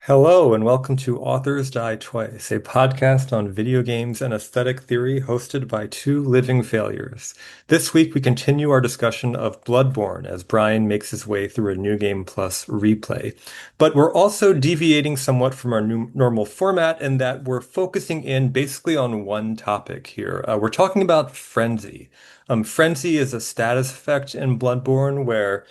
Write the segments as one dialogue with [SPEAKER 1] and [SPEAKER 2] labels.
[SPEAKER 1] Hello, and welcome to Authors Die Twice, a podcast on video games and aesthetic theory hosted by two living failures. This week, we continue our discussion of Bloodborne as Bryan makes his way through a New Game Plus replay. But we're also deviating somewhat from our normal format in that we're focusing in basically on one topic here. We're talking about frenzy. Frenzy is a status effect in Bloodborne where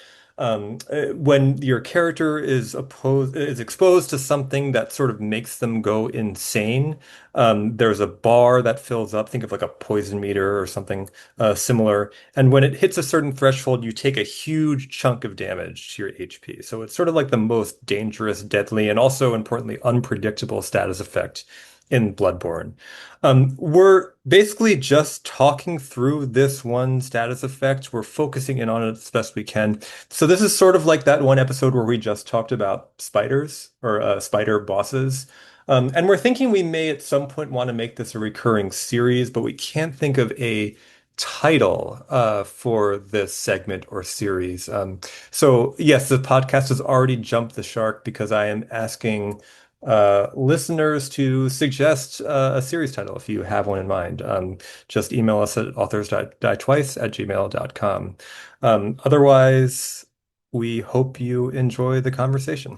[SPEAKER 1] when your character is exposed to something that sort of makes them go insane, there's a bar that fills up. Think of like a poison meter or something similar. And when it hits a certain threshold, you take a huge chunk of damage to your HP. So it's sort of like the most dangerous, deadly, and also importantly unpredictable status effect in Bloodborne. We're basically just talking through this one status effect. We're focusing in on it as best we can. So this is sort of like that one episode where we just talked about spiders or spider bosses. And we're thinking we may at some point want to make this a recurring series, but we can't think of a title for this segment or series. So yes, the podcast has already jumped the shark because I am asking listeners to suggest a series title if you have one in mind. Just email us at authorsdietwice@gmail.com. Otherwise, we hope you enjoy the conversation.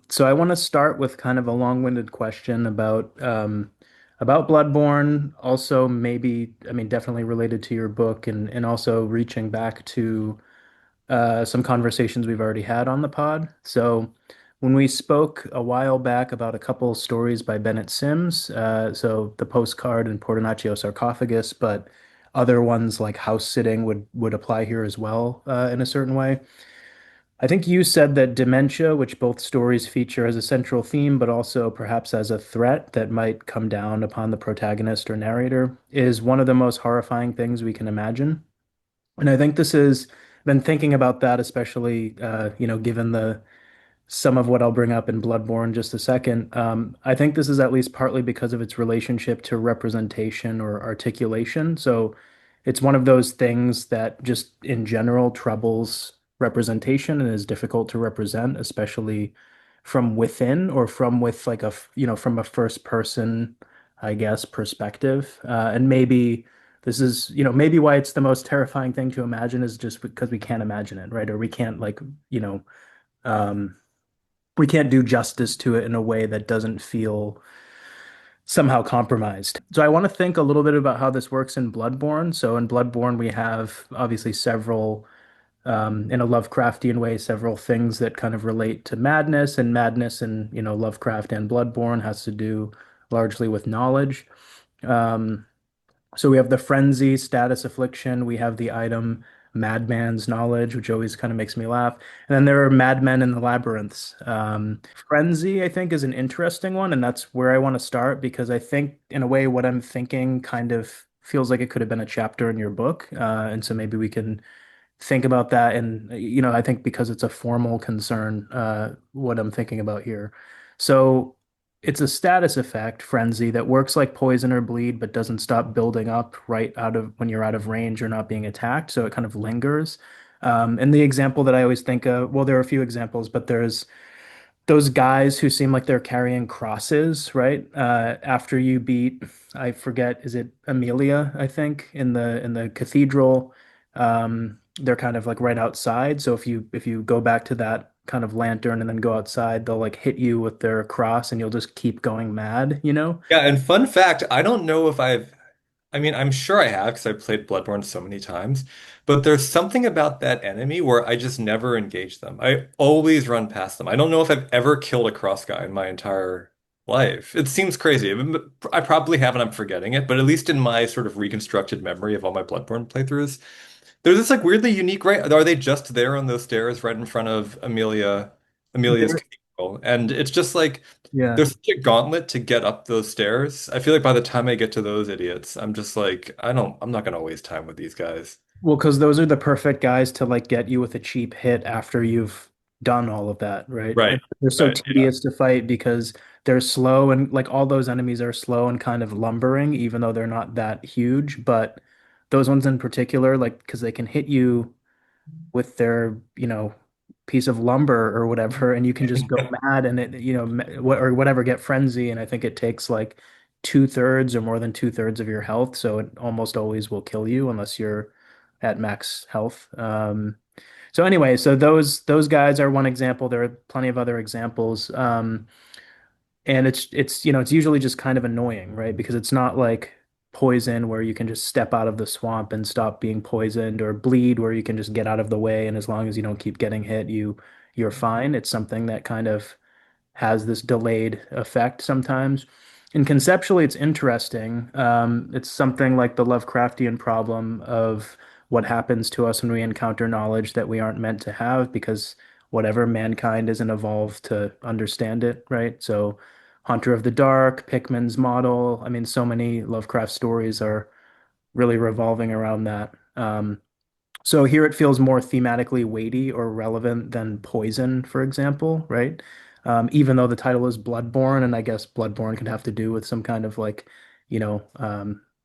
[SPEAKER 2] So I want to start with kind of a long-winded question about Bloodborne, also maybe, I mean, definitely related to your book and also reaching back to some conversations we've already had on the pod. So when we spoke a while back about a couple stories by Bennett Sims, so the postcard and Portonaccio sarcophagus, but other ones like house sitting would apply here as well in a certain way. I think you said that dementia, which both stories feature as a central theme, but also perhaps as a threat that might come down upon the protagonist or narrator, is one of the most horrifying things we can imagine. And I think this is been thinking about that, especially given the some of what I'll bring up in Bloodborne in just a second. I think this is at least partly because of its relationship to representation or articulation. So it's one of those things that just in general troubles representation and is difficult to represent, especially from within or from with like from a first person, I guess, perspective. And maybe this is, maybe why it's the most terrifying thing to imagine is just because we can't imagine it, right? Or we can't um, we can't do justice to it in a way that doesn't feel somehow compromised. So I want to think a little bit about how this works in Bloodborne. So in Bloodborne, we have obviously several, in a Lovecraftian way, several things that kind of relate to madness, and madness in, Lovecraft and Bloodborne has to do largely with knowledge. Um, so we have the frenzy, status affliction. We have the item madman's knowledge, which always kind of makes me laugh. And then there are madmen in the labyrinths. Frenzy, I think, is an interesting one, and that's where I want to start because I think, in a way, what I'm thinking kind of feels like it could have been a chapter in your book. And so maybe we can think about that. And, I think because it's a formal concern, what I'm thinking about here. So it's a status effect, frenzy, that works like poison or bleed, but doesn't stop building up right out of when you're out of range or not being attacked. So it kind of lingers. And the example that I always think of, well, there are a few examples, but there's those guys who seem like they're carrying crosses, right? After you beat, I forget, is it Amelia, I think, in the cathedral. They're kind of like right outside. So if you go back to that kind of lantern and then go outside, they'll like hit you with their cross and you'll just keep going mad, you know?
[SPEAKER 1] Yeah, and fun fact, I don't know if I mean, I'm sure I have because I've played Bloodborne so many times, but there's something about that enemy where I just never engage them. I always run past them. I don't know if I've ever killed a cross guy in my entire life. It seems crazy. I probably haven't, I'm forgetting it, but at least in my sort of reconstructed memory of all my Bloodborne playthroughs, there's this like weirdly unique, right? Are they just there on those stairs right in front of Amelia's
[SPEAKER 2] There,
[SPEAKER 1] cathedral? And it's just like
[SPEAKER 2] yeah.
[SPEAKER 1] there's such a gauntlet to get up those stairs. I feel like by the time I get to those idiots, I'm just like, I'm not gonna waste time with these guys.
[SPEAKER 2] Well, because those are the perfect guys to like get you with a cheap hit after you've done all of that, right?
[SPEAKER 1] Right.
[SPEAKER 2] And they're so
[SPEAKER 1] Right. Yeah.
[SPEAKER 2] tedious to fight because they're slow and like all those enemies are slow and kind of lumbering, even though they're not that huge. But those ones in particular, like because they can hit you with their, piece of lumber or whatever, and you can just go mad and it, or whatever, get frenzy. And I think it takes like 2/3 or more than 2/3 of your health. So it almost always will kill you unless you're at max health. So anyway, so those guys are one example. There are plenty of other examples. And it's usually just kind of annoying, right? Because it's not like poison where you can just step out of the swamp and stop being poisoned, or bleed where you can just get out of the way, and as long as you don't keep getting hit, you're fine. It's something that kind of has this delayed effect sometimes. And conceptually, it's interesting. It's something like the Lovecraftian problem of what happens to us when we encounter knowledge that we aren't meant to have, because whatever, mankind isn't evolved to understand it, right? So, Hunter of the Dark, Pickman's model. I mean, so many Lovecraft stories are really revolving around that. So here it feels more thematically weighty or relevant than Poison, for example, right? Even though the title is Bloodborne, and I guess Bloodborne could have to do with some kind of like,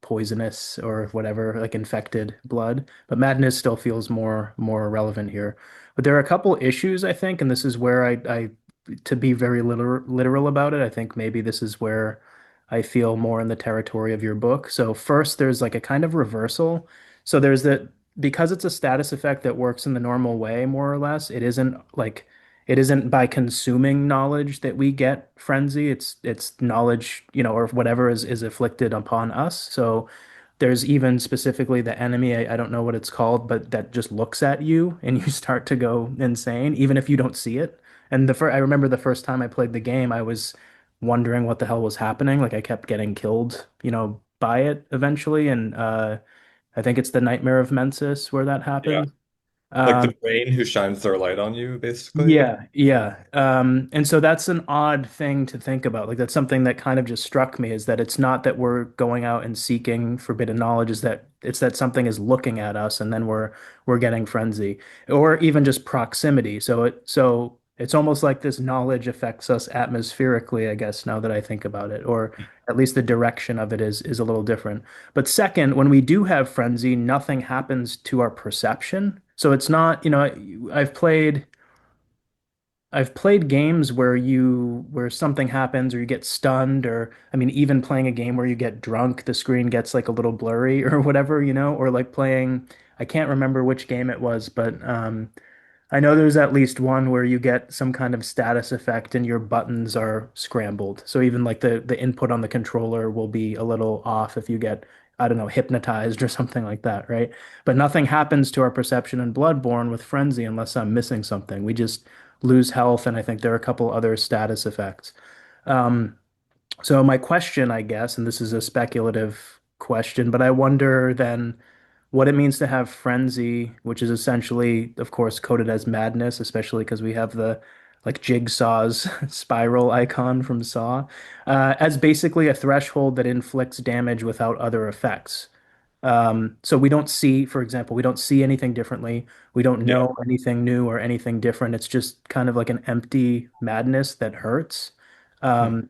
[SPEAKER 2] poisonous or whatever, like infected blood. But Madness still feels more relevant here. But there are a couple issues, I think, and this is where I to be very literal about it, I think maybe this is where I feel more in the territory of your book. So first, there's like a kind of reversal. So there's that, because it's a status effect that works in the normal way, more or less, it isn't by consuming knowledge that we get frenzy. It's knowledge, or whatever is afflicted upon us. So there's even specifically the enemy, I don't know what it's called, but that just looks at you and you start to go insane, even if you don't see it. And I remember the first time I played the game, I was wondering what the hell was happening. Like I kept getting killed, by it eventually. And I think it's the Nightmare of Mensis where that
[SPEAKER 1] Yeah.
[SPEAKER 2] happens.
[SPEAKER 1] Like the
[SPEAKER 2] Um,
[SPEAKER 1] brain who shines their light on you, basically.
[SPEAKER 2] yeah, yeah. And so that's an odd thing to think about. Like that's something that kind of just struck me, is that it's not that we're going out and seeking forbidden knowledge, is that it's that something is looking at us and then we're getting frenzy, or even just proximity. So it's almost like this knowledge affects us atmospherically, I guess, now that I think about it, or at least the direction of it is a little different. But second, when we do have frenzy, nothing happens to our perception. So it's not, I've played I've played games where something happens or you get stunned, or I mean even playing a game where you get drunk, the screen gets like a little blurry or whatever, or like playing, I can't remember which game it was, but I know there's at least one where you get some kind of status effect and your buttons are scrambled. So even like the input on the controller will be a little off if you get, I don't know, hypnotized or something like that, right? But nothing happens to our perception in Bloodborne with Frenzy unless I'm missing something. We just lose health, and I think there are a couple other status effects. Um, so my question, I guess, and this is a speculative question, but I wonder then what it means to have frenzy, which is essentially, of course, coded as madness, especially because we have the like Jigsaw's spiral icon from Saw, as basically a threshold that inflicts damage without other effects. So we don't see, for example, we don't see anything differently. We don't
[SPEAKER 1] Yeah.
[SPEAKER 2] know anything new or anything different. It's just kind of like an empty madness that hurts.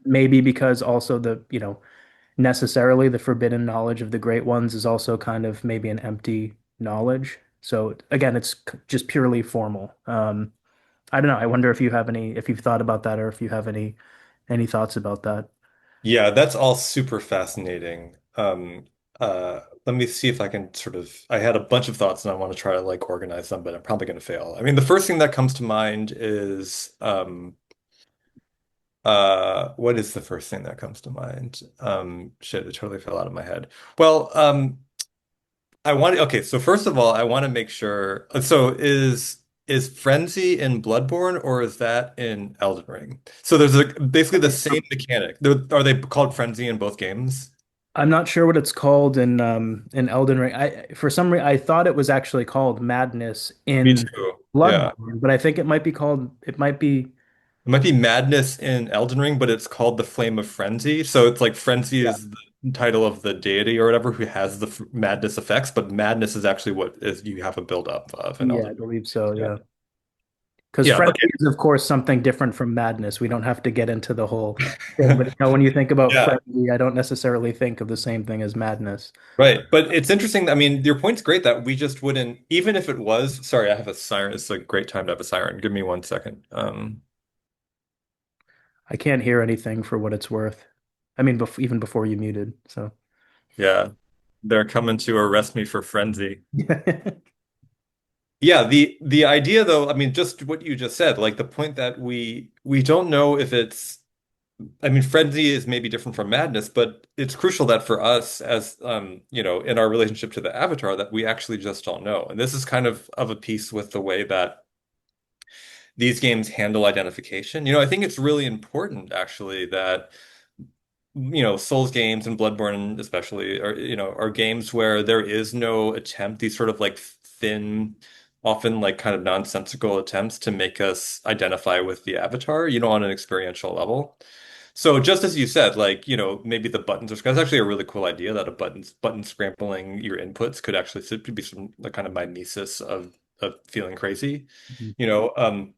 [SPEAKER 2] Maybe because also necessarily the forbidden knowledge of the great ones is also kind of maybe an empty knowledge. So again, it's just purely formal. I don't know. I wonder if you've thought about that, or if you have any thoughts about that.
[SPEAKER 1] Yeah, that's all super fascinating. Let me see if I can I had a bunch of thoughts and I want to try to like organize them, but I'm probably going to fail. I mean, the first thing that comes to mind is, what is the first thing that comes to mind? Shit, it totally fell out of my head. Well, okay, so first of all, I want to make sure. So is Frenzy in Bloodborne or is that in Elden Ring? So there's basically the same mechanic. Are they called Frenzy in both games?
[SPEAKER 2] I'm not sure what it's called in Elden Ring. For some reason I thought it was actually called Madness
[SPEAKER 1] Me
[SPEAKER 2] in
[SPEAKER 1] too. Yeah.
[SPEAKER 2] Bloodborne, but I think it might be.
[SPEAKER 1] It might be Madness in Elden Ring, but it's called the Flame of Frenzy. So it's like Frenzy
[SPEAKER 2] Yeah.
[SPEAKER 1] is the title of the deity or whatever who has the madness effects, but madness is actually what is you have a build up of in
[SPEAKER 2] Yeah, I
[SPEAKER 1] Elden Ring.
[SPEAKER 2] believe so.
[SPEAKER 1] Yeah.
[SPEAKER 2] Yeah. Because
[SPEAKER 1] Yeah,
[SPEAKER 2] frenzy
[SPEAKER 1] okay.
[SPEAKER 2] is, of course, something different from madness. We don't have to get into the whole thing, but when you think about
[SPEAKER 1] Yeah.
[SPEAKER 2] frenzy, I don't necessarily think of the same thing as madness.
[SPEAKER 1] Right. But it's interesting. I mean, your point's great that we just wouldn't, even if it was, sorry, I have a siren. It's a great time to have a siren. Give me 1 second.
[SPEAKER 2] I can't hear anything for what it's worth. I mean, even before you muted. So,
[SPEAKER 1] Yeah, they're coming to arrest me for frenzy. Yeah, the idea though, I mean, just what you just said, like the point that we don't know if it's I mean, frenzy is maybe different from madness, but it's crucial that for us as in our relationship to the avatar that we actually just don't know. And this is kind of a piece with the way that these games handle identification. I think it's really important actually that Souls games and Bloodborne especially are games where there is no attempt, these sort of like thin, often like kind of nonsensical attempts to make us identify with the avatar, on an experiential level. So just as you said, like, maybe the buttons are, that's actually a really cool idea that a button scrambling your inputs could actually be some the kind of mimesis of feeling crazy. You know,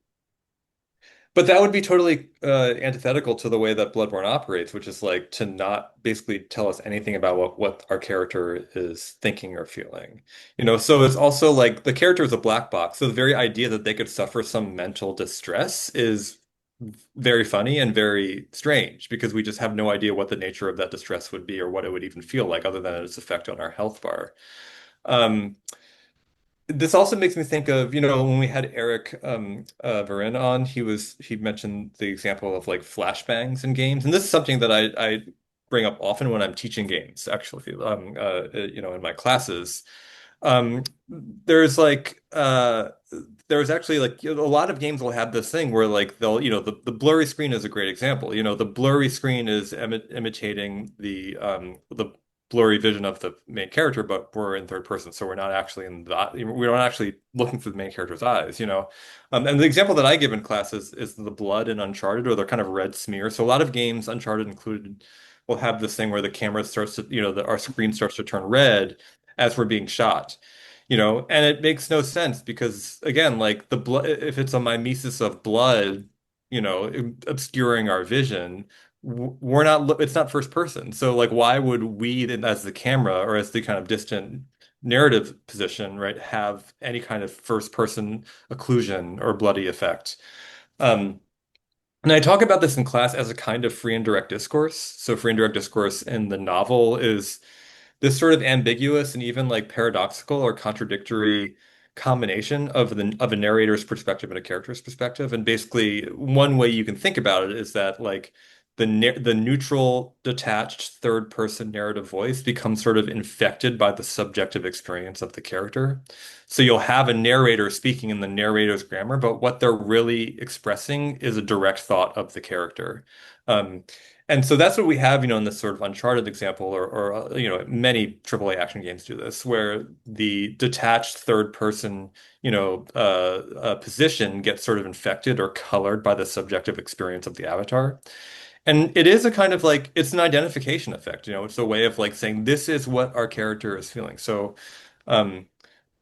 [SPEAKER 1] but that would be totally antithetical to the way that Bloodborne operates, which is like to not basically tell us anything about what our character is thinking or feeling. So it's also like the character is a black box. So the very idea that they could suffer some mental distress is very funny and very strange because we just have no idea what the nature of that distress would be or what it would even feel like other than its effect on our health bar. Um, this also makes me think of, when we had Eric Varin on, he mentioned the example of like flashbangs in games, and this is something that I bring up often when I'm teaching games, actually, in my classes. There's like there's actually like a lot of games will have this thing where like they'll the blurry screen is a great example. The blurry screen is imitating the blurry vision of the main character, but we're in third person, so we're not actually we're not actually looking through the main character's eyes. And the example that I give in class is the blood in Uncharted or the kind of red smear. So a lot of games, Uncharted included, will have this thing where the camera starts to, our screen starts to turn red as we're being shot. And it makes no sense because again, like the blood, if it's a mimesis of blood, obscuring our vision, we're not, it's not first person. So like, why would we, as the camera or as the kind of distant narrative position, right, have any kind of first person occlusion or bloody effect? Um, and I talk about this in class as a kind of free and direct discourse. So free and direct discourse in the novel is this sort of ambiguous and even like paradoxical or contradictory combination of a narrator's perspective and a character's perspective. And basically, one way you can think about it is that like the neutral, detached, third person narrative voice becomes sort of infected by the subjective experience of the character. So you'll have a narrator speaking in the narrator's grammar, but what they're really expressing is a direct thought of the character. Um, and so that's what we have, in this sort of Uncharted example, or many AAA action games do this, where the detached third person, position gets sort of infected or colored by the subjective experience of the avatar. And it is a kind of like it's an identification effect, it's a way of like saying this is what our character is feeling. Um,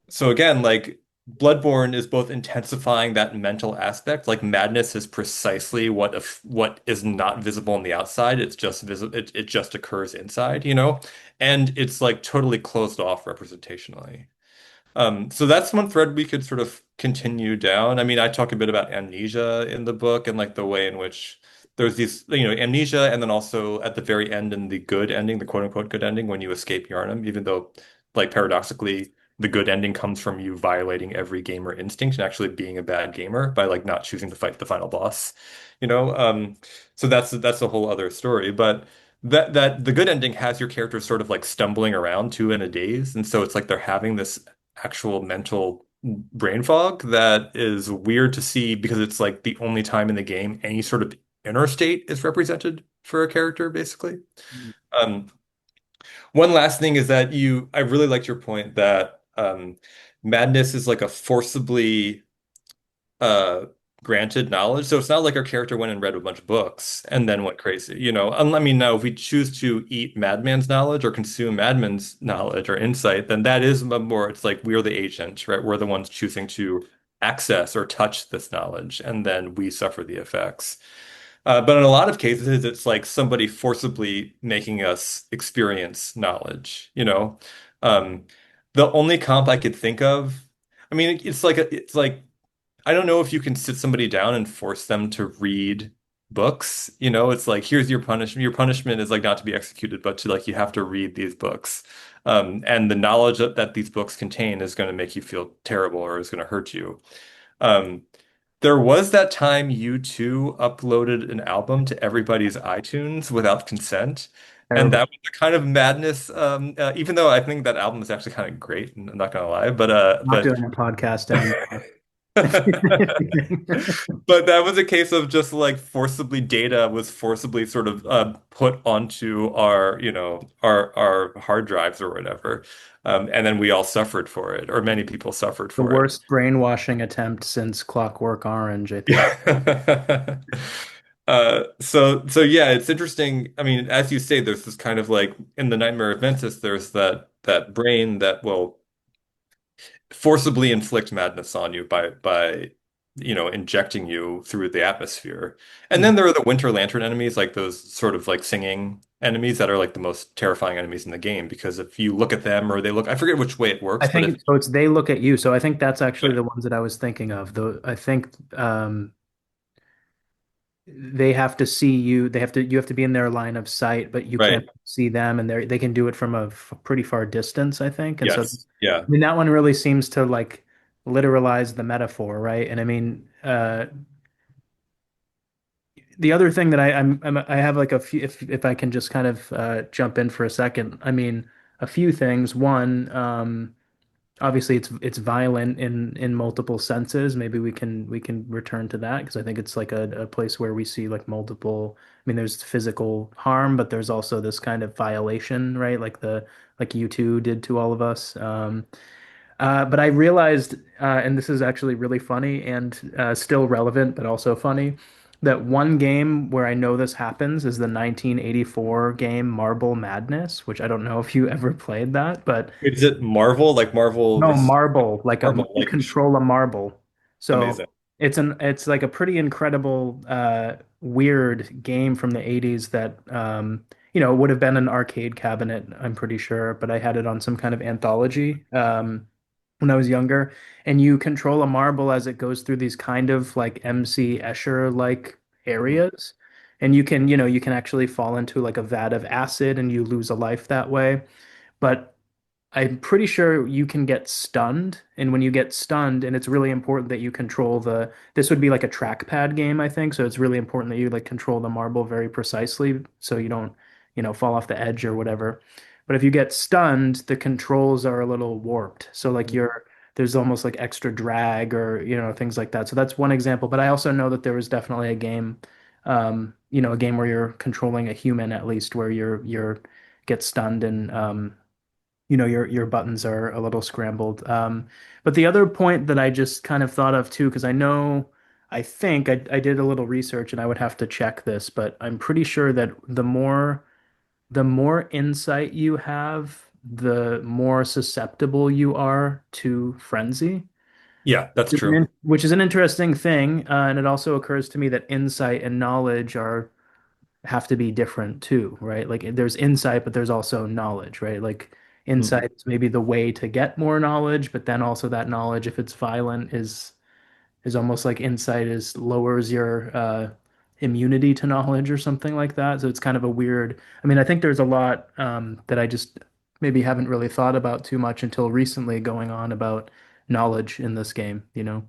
[SPEAKER 1] so again, like Bloodborne is both intensifying that mental aspect, like madness is precisely what is not visible on the outside. It's just visible. It just occurs inside. And it's like totally closed off representationally. So that's one thread we could sort of continue down. I mean, I talk a bit about amnesia in the book and like the way in which there's these, amnesia, and then also at the very end in the good ending, the quote unquote good ending, when you escape Yharnam, even though, like paradoxically, the good ending comes from you violating every gamer instinct and actually being a bad gamer by like not choosing to fight the final boss, you know? So that's a whole other story. But that the good ending has your characters sort of like stumbling around too in a daze, and so it's like they're having this actual mental brain fog that is weird to see because it's like the only time in the game any sort of inner state is represented for a character, basically. Um, One last thing is that I really liked your point that madness is like a forcibly uh granted knowledge. So it's not like our character went and read a bunch of books and then went crazy, I mean, now if we choose to eat madman's knowledge or consume madman's knowledge or insight, then that is more, it's like we're the agent, right? We're the ones choosing to access or touch this knowledge, and then we suffer the effects. But in a lot of cases, it's like somebody forcibly making us experience knowledge, you know? Um, the only comp I could think of, I mean, it's like I don't know if you can sit somebody down and force them to read books. You know, it's like, here's your punishment. Your punishment is like not to be executed, but to like you have to read these books. And the knowledge that these books contain is going to make you feel terrible or is going to hurt you. Um, there was that time U2 uploaded an album to everybody's iTunes without consent. And
[SPEAKER 2] Terrible.
[SPEAKER 1] that was the kind of madness, even though I think that album is actually kind of great, I'm not gonna lie,
[SPEAKER 2] Not doing a podcast anymore.
[SPEAKER 1] but that was a case of just like forcibly data was forcibly sort of put onto our, you know, our hard drives or whatever. And then we all suffered for it, or many people suffered
[SPEAKER 2] The
[SPEAKER 1] for it.
[SPEAKER 2] worst brainwashing attempt since Clockwork Orange, I think.
[SPEAKER 1] Yeah. So yeah, it's interesting. I mean, as you say, there's this kind of like in the Nightmare of Ventus, there's that brain that will forcibly inflict madness on you by you know injecting you through the atmosphere. And
[SPEAKER 2] Mhm.
[SPEAKER 1] then there are the Winter Lantern enemies, like those sort of like singing enemies that are like the most terrifying enemies in the game because if you look at them or they look, I forget which way it
[SPEAKER 2] I
[SPEAKER 1] works, but if
[SPEAKER 2] think so. It's they look at you. So I think that's actually the ones that I was thinking of. Though I think they have to see you. You have to be in their line of sight, but you can't
[SPEAKER 1] right,
[SPEAKER 2] see them, and they can do it from a pretty far distance, I think. And so,
[SPEAKER 1] yes, yeah,
[SPEAKER 2] I mean, that one really seems to like literalize the metaphor, right? And I mean, the other thing that I have like a few, if I can just kind of jump in for a second. I mean, a few things. One, obviously it's violent in multiple senses. Maybe we can return to that because I think it's like a place where we see like multiple. I mean, there's physical harm, but there's also this kind of violation, right? Like U2 did to all of us. But I realized, and this is actually really funny and still relevant, but also funny, that one game where I know this happens is the 1984 game Marble Madness, which I don't know if you ever played that, but
[SPEAKER 1] is it Marvel like Marvel
[SPEAKER 2] no,
[SPEAKER 1] vs.
[SPEAKER 2] marble, like a
[SPEAKER 1] Marvel
[SPEAKER 2] you
[SPEAKER 1] like
[SPEAKER 2] control a marble. So
[SPEAKER 1] amazing.
[SPEAKER 2] it's like a pretty incredible weird game from the 80s that would have been an arcade cabinet, I'm pretty sure, but I had it on some kind of anthology when I was younger. And you control a marble as it goes through these kind of like MC Escher like
[SPEAKER 1] Mhm.
[SPEAKER 2] areas. And you can actually fall into like a vat of acid and you lose a life that way. But I'm pretty sure you can get stunned, and when you get stunned, and it's really important that you control this would be like a trackpad game, I think, so it's really important that you like control the marble very precisely so you don't, fall off the edge or whatever. But if you get stunned, the controls are a little warped. So like there's almost like extra drag or, things like that. So that's one example, but I also know that there was definitely a game, a game where you're controlling a human at least where you're get stunned and your buttons are a little scrambled. But the other point that I just kind of thought of too, because I think I did a little research and I would have to check this, but I'm pretty sure that the more insight you have, the more susceptible you are to frenzy,
[SPEAKER 1] Yeah, that's true.
[SPEAKER 2] which is an interesting thing. And it also occurs to me that insight and knowledge are have to be different too, right? Like there's insight, but there's also knowledge, right? Like
[SPEAKER 1] Mhm.
[SPEAKER 2] insight is maybe the way to get more knowledge, but then also that knowledge, if it's violent, is almost like insight is lowers your immunity to knowledge or something like that. So it's kind of a weird. I mean, I think there's a lot that I just maybe haven't really thought about too much until recently going on about knowledge in this game, you know?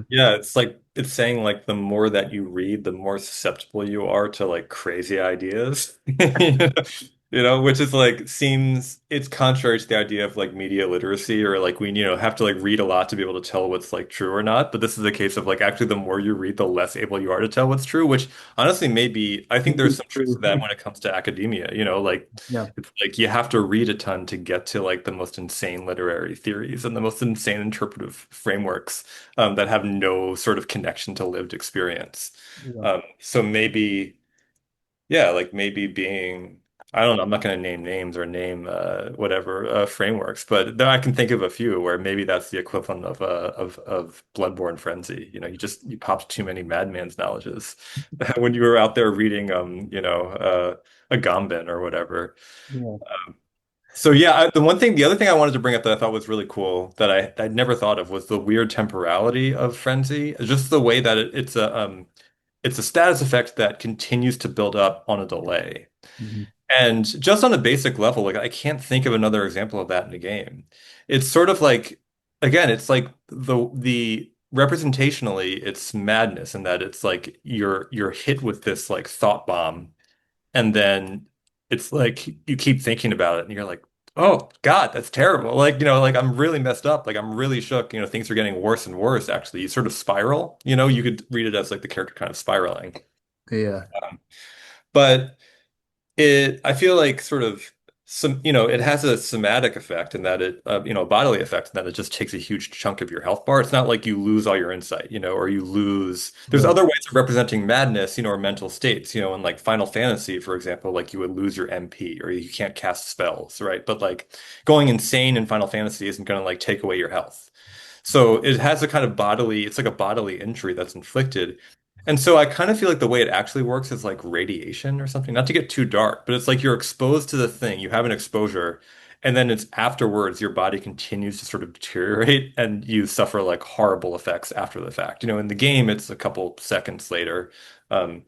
[SPEAKER 1] Yeah, it's like it's saying like the more that you read, the more susceptible you are to like crazy ideas. You know, which is like seems it's contrary to the idea of like media literacy or like we, you know, have to like read a lot to be able to tell what's like true or not. But this is a case of like actually the more you read, the less able you are to tell what's true, which honestly maybe I think there's
[SPEAKER 2] Maybe
[SPEAKER 1] some truth to
[SPEAKER 2] true.
[SPEAKER 1] that when it comes to academia, you know, like
[SPEAKER 2] Yeah.
[SPEAKER 1] it's like you have to read a ton to get to like the most insane literary theories and the most insane interpretive frameworks that have no sort of connection to lived experience.
[SPEAKER 2] Yeah.
[SPEAKER 1] So maybe, yeah, like maybe being I don't know. I'm not going to name names or name whatever frameworks, but I can think of a few where maybe that's the equivalent of Bloodborne frenzy. You popped too many madman's knowledges when you were out there reading a Gambin or whatever.
[SPEAKER 2] Yeah.
[SPEAKER 1] So yeah, the other thing I wanted to bring up that I thought was really cool that I'd never thought of was the weird temporality of frenzy. Just the way that it's a status effect that continues to build up on a delay.
[SPEAKER 2] Mhm.
[SPEAKER 1] And just on a basic level, like I can't think of another example of that in a game. It's sort of like, again, it's like the representationally, it's madness in that it's like you're hit with this like thought bomb, and then it's like you keep thinking about it, and you're like, oh God, that's terrible. Like, like I'm really messed up. Like I'm really shook. Things are getting worse and worse, actually. You sort of spiral, you could read it as like the character kind of spiraling.
[SPEAKER 2] Yeah.
[SPEAKER 1] But I feel like sort of it has a somatic effect in that a bodily effect in that it just takes a huge chunk of your health bar. It's not like you lose all your insight, or you lose, there's
[SPEAKER 2] Right.
[SPEAKER 1] other ways of representing madness, or mental states, in like Final Fantasy, for example, like you would lose your MP or you can't cast spells, right? But like going insane in Final Fantasy isn't going to like take away your health. So it has a kind of it's like a bodily injury that's inflicted. And so I kind of feel like the way it actually works is like radiation or something, not to get too dark, but it's like you're exposed to the thing, you have an exposure, and then it's afterwards your body continues to sort of deteriorate and you suffer like horrible effects after the fact. In the game, it's a couple seconds later. Um,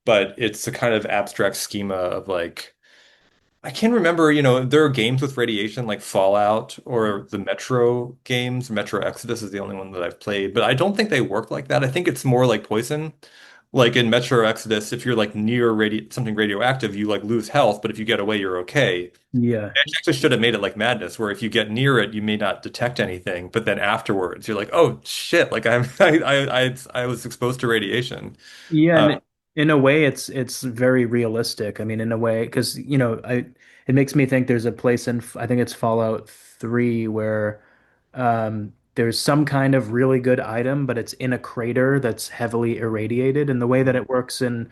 [SPEAKER 1] but it's a kind of abstract schema of like, I can remember, there are games with radiation like Fallout or the Metro games. Metro Exodus is the only one that I've played, but I don't think they work like that. I think it's more like poison. Like in Metro Exodus, if you're like near something radioactive, you like lose health, but if you get away, you're okay.
[SPEAKER 2] Yeah.
[SPEAKER 1] They actually should have made it like Madness, where if you get near it, you may not detect anything, but then afterwards, you're like, oh shit, like I was exposed to radiation.
[SPEAKER 2] Yeah,
[SPEAKER 1] Uh,
[SPEAKER 2] and in a way, it's very realistic. I mean, in a way, because I it makes me think there's a place in I think it's Fallout 3 where there's some kind of really good item, but it's in a crater that's heavily irradiated. And the way that it works I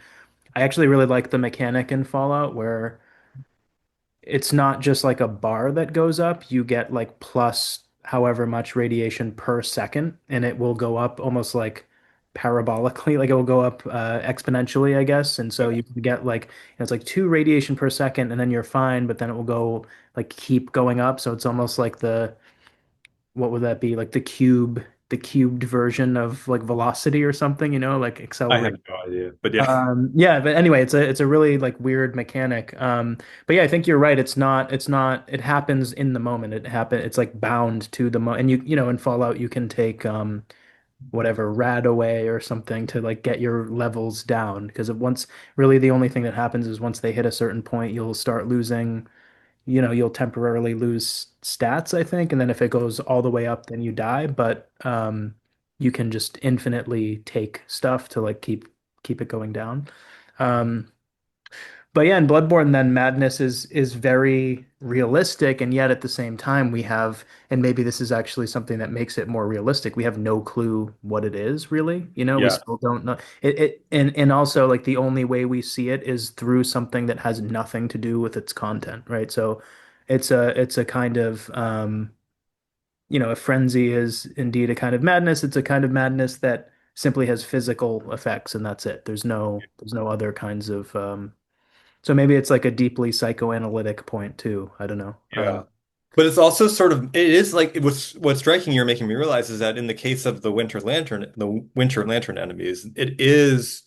[SPEAKER 2] actually really like the mechanic in Fallout where it's not just like a bar that goes up. You get like plus however much radiation per second, and it will go up almost like parabolically, like it will go up exponentially, I guess. And so you can get like, it's like 2 radiation per second, and then you're fine, but then it will go like keep going up. So it's almost like what would that be? Like the cubed version of like velocity or something, like
[SPEAKER 1] I have
[SPEAKER 2] accelerate.
[SPEAKER 1] no idea, but yeah,
[SPEAKER 2] Yeah, but anyway, it's a really like weird mechanic. But yeah, I think you're right. It's not it happens in the moment. It's like bound to the moment. And in Fallout you can take whatever rad away or something to like get your levels down because once really the only thing that happens is once they hit a certain point you'll start losing, you'll temporarily lose stats, I think, and then if it goes all the way up then you die, but you can just infinitely take stuff to like keep it going down. Um, but yeah, in Bloodborne, then madness is very realistic, and yet at the same time we have, and maybe this is actually something that makes it more realistic. We have no clue what it is really. We
[SPEAKER 1] yeah.
[SPEAKER 2] still don't know and also like the only way we see it is through something that has nothing to do with its content, right? So it's a kind of if frenzy is indeed a kind of madness, it's a kind of madness that simply has physical effects, and that's it. There's no other kinds of so maybe it's like a deeply psychoanalytic point too. I don't know.
[SPEAKER 1] Yeah. But it's also sort of it is like what's striking you're making me realize is that in the case of the Winter Lantern enemies, it is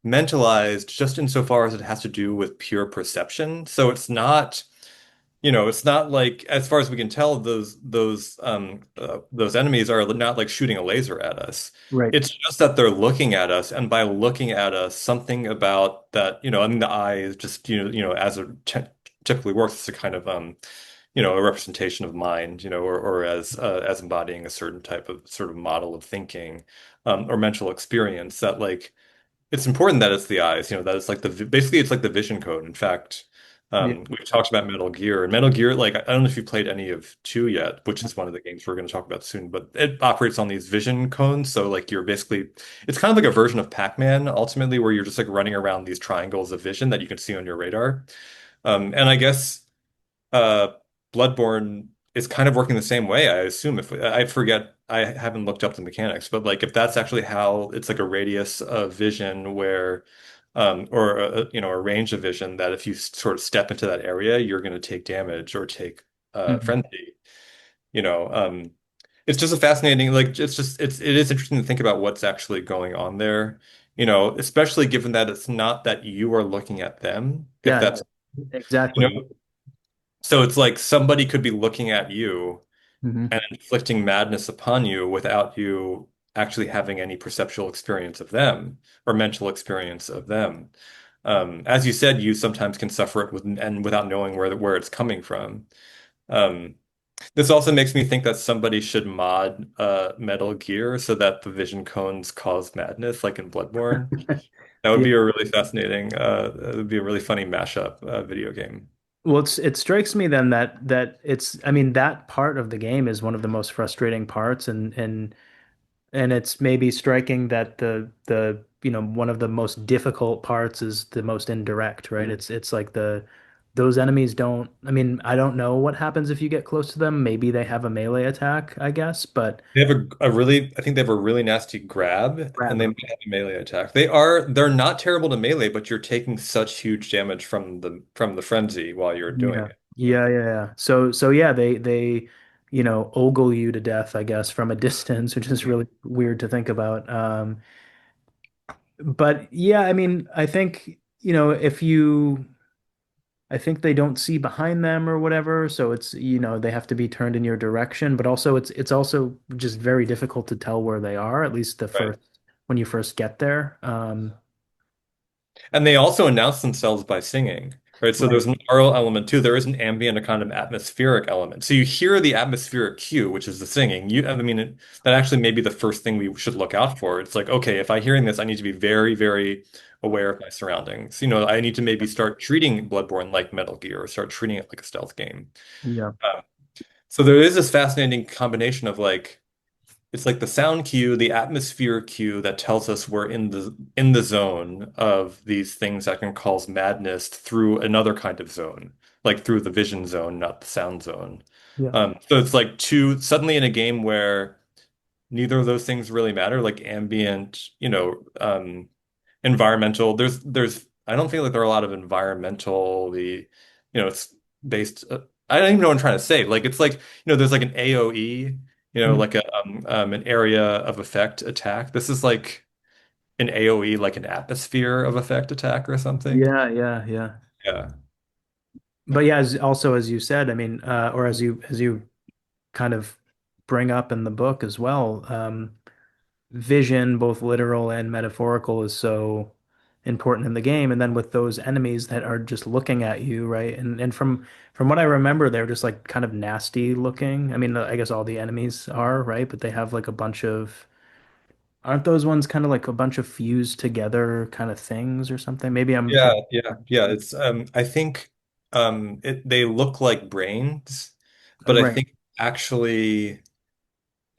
[SPEAKER 1] mentalized just insofar as it has to do with pure perception. So it's not like as far as we can tell, those enemies are not like shooting a laser at us.
[SPEAKER 2] Right.
[SPEAKER 1] It's just that they're looking at us, and by looking at us, something about that, I mean, the eye is just, as it typically works, it's a kind of a representation of mind, or as embodying a certain type of sort of model of thinking, or mental experience that like it's important that it's the eyes, that it's like basically it's like the vision code. In fact,
[SPEAKER 2] Yeah.
[SPEAKER 1] we've talked about Metal Gear and Metal Gear, like I don't know if you played any of 2 yet, which is one of the games we're going to talk about soon, but it operates on these vision cones. So like it's kind of like a version of Pac-Man ultimately, where you're just like running around these triangles of vision that you can see on your radar. And I guess uh, Bloodborne is kind of working the same way, I assume. If I forget, I haven't looked up the mechanics, but like if that's actually how it's like a radius of vision where, or a range of vision that if you sort of step into that area, you're going to take damage or take
[SPEAKER 2] Mhm.
[SPEAKER 1] frenzy. You know, it's just a fascinating, like it is interesting to think about what's actually going on there. Especially given that it's not that you are looking at them, if
[SPEAKER 2] Yeah,
[SPEAKER 1] that's, you
[SPEAKER 2] exactly.
[SPEAKER 1] know, so it's like somebody could be looking at you
[SPEAKER 2] Hmm.
[SPEAKER 1] and inflicting madness upon you without you actually having any perceptual experience of them or mental experience of them. As you said, you sometimes can suffer it without knowing where it's coming from. Um, this also makes me think that somebody should mod Metal Gear so that the vision cones cause madness, like in Bloodborne. That would
[SPEAKER 2] Yeah.
[SPEAKER 1] be a really fascinating, it would be a really funny mashup video game.
[SPEAKER 2] Well, it strikes me then that it's I mean that part of the game is one of the most frustrating parts and it's maybe striking that the one of the most difficult parts is the most indirect, right? It's like those enemies don't I mean, I don't know what happens if you get close to them. Maybe they have a melee attack, I guess, but
[SPEAKER 1] They have I think they have a really nasty grab and
[SPEAKER 2] grab.
[SPEAKER 1] they might have a melee attack. They're not terrible to melee, but you're taking such huge damage from the frenzy while you're doing
[SPEAKER 2] Yeah.
[SPEAKER 1] it.
[SPEAKER 2] Yeah. So yeah, they ogle you to death, I guess, from a distance, which is really weird to think about. But yeah, I mean, I think, if you I think they don't see behind them or whatever, so they have to be turned in your direction, but also it's also just very difficult to tell where they are, at least the
[SPEAKER 1] Right.
[SPEAKER 2] first when you first get there.
[SPEAKER 1] And they also announce themselves by singing, right? So
[SPEAKER 2] Right.
[SPEAKER 1] there's an oral element too. There is an ambient, a kind of atmospheric element. So you hear the atmospheric cue, which is the singing. I mean, that actually may be the first thing we should look out for. It's like, okay, if I'm hearing this, I need to be very, very aware of my surroundings. I need to maybe start treating Bloodborne like Metal Gear or start treating it like a stealth game.
[SPEAKER 2] Yeah.
[SPEAKER 1] Uh, so there is this fascinating combination of like, it's like the sound cue, the atmosphere cue that tells us we're in the zone of these things that can cause madness through another kind of zone, like through the vision zone, not the sound zone.
[SPEAKER 2] Yeah.
[SPEAKER 1] So it's like two suddenly in a game where neither of those things really matter, like ambient, environmental. There's I don't feel like there are a lot of environmentally, it's based. I don't even know what I'm trying to say. Like it's like there's like an AOE,
[SPEAKER 2] Mhm.
[SPEAKER 1] like an area of effect attack. This is like an AOE, like an atmosphere of effect attack or something.
[SPEAKER 2] Yeah.
[SPEAKER 1] Yeah,
[SPEAKER 2] But yeah, as you said, I mean, or as you kind of bring up in the book as well, vision, both literal and metaphorical, is so important in the game. And then with those enemies that are just looking at you, right? And from what I remember, they're just like kind of nasty looking. I mean, I guess all the enemies are, right? But they have like a bunch of, aren't those ones kind of like a bunch of fused together kind of things or something? Maybe I'm
[SPEAKER 1] yeah,
[SPEAKER 2] thinking,
[SPEAKER 1] yeah. It's I think they look like brains, but I
[SPEAKER 2] right.
[SPEAKER 1] think actually.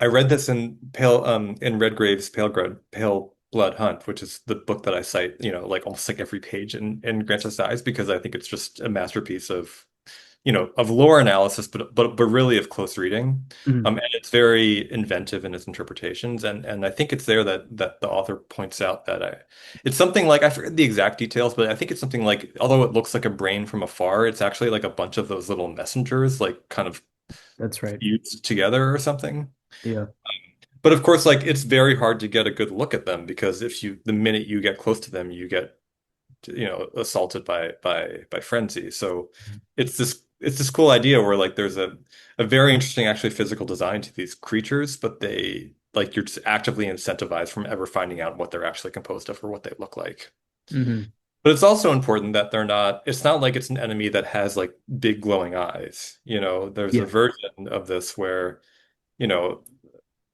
[SPEAKER 1] I read this in Redgrave's Pale Blood Hunt, which is the book that I cite, like almost like every page in Grand Theft Eyes because I think it's just a masterpiece of lore analysis, but really of close reading.
[SPEAKER 2] Mhm.
[SPEAKER 1] And it's very inventive in its interpretations, and I think it's there that the author points out that it's something like I forget the exact details, but I think it's something like although it looks like a brain from afar, it's actually like a bunch of those little messengers, like kind of
[SPEAKER 2] That's right.
[SPEAKER 1] fused together or something.
[SPEAKER 2] Yeah.
[SPEAKER 1] But of course, like it's very hard to get a good look at them because the minute you get close to them, you get, assaulted by frenzy. So it's this cool idea where like there's a very interesting actually physical design to these creatures, but they like you're just actively incentivized from ever finding out what they're actually composed of or what they look like.
[SPEAKER 2] Hmm.
[SPEAKER 1] But it's also important that it's not like it's an enemy that has like big glowing eyes. There's a
[SPEAKER 2] Yeah.
[SPEAKER 1] version of this where, you know,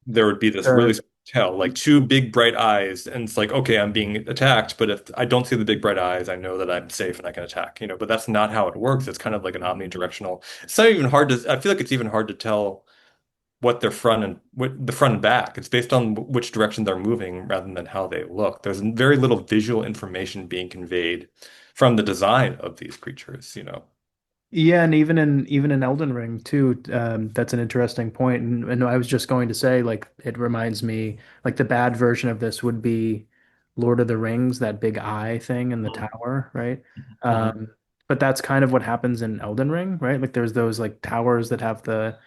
[SPEAKER 1] there would be this really
[SPEAKER 2] Uh,
[SPEAKER 1] small tell, like two big bright eyes, and it's like, okay, I'm being attacked, but if I don't see the big bright eyes, I know that I'm safe and I can attack, but that's not how it works. It's kind of like an omnidirectional. It's not even hard to, I feel like it's even hard to tell what the front and back. It's based on which direction they're moving rather than how they look. There's very little visual information being conveyed from the design of these creatures, you know.
[SPEAKER 2] Yeah, and even in Elden Ring too, that's an interesting point. And I was just going to say, like, it reminds me, like, the bad version of this would be Lord of the Rings, that big eye thing in the
[SPEAKER 1] Mhm.
[SPEAKER 2] tower, right?
[SPEAKER 1] Mhm.
[SPEAKER 2] But that's kind of what happens in Elden Ring, right? Like, there's those like towers that have the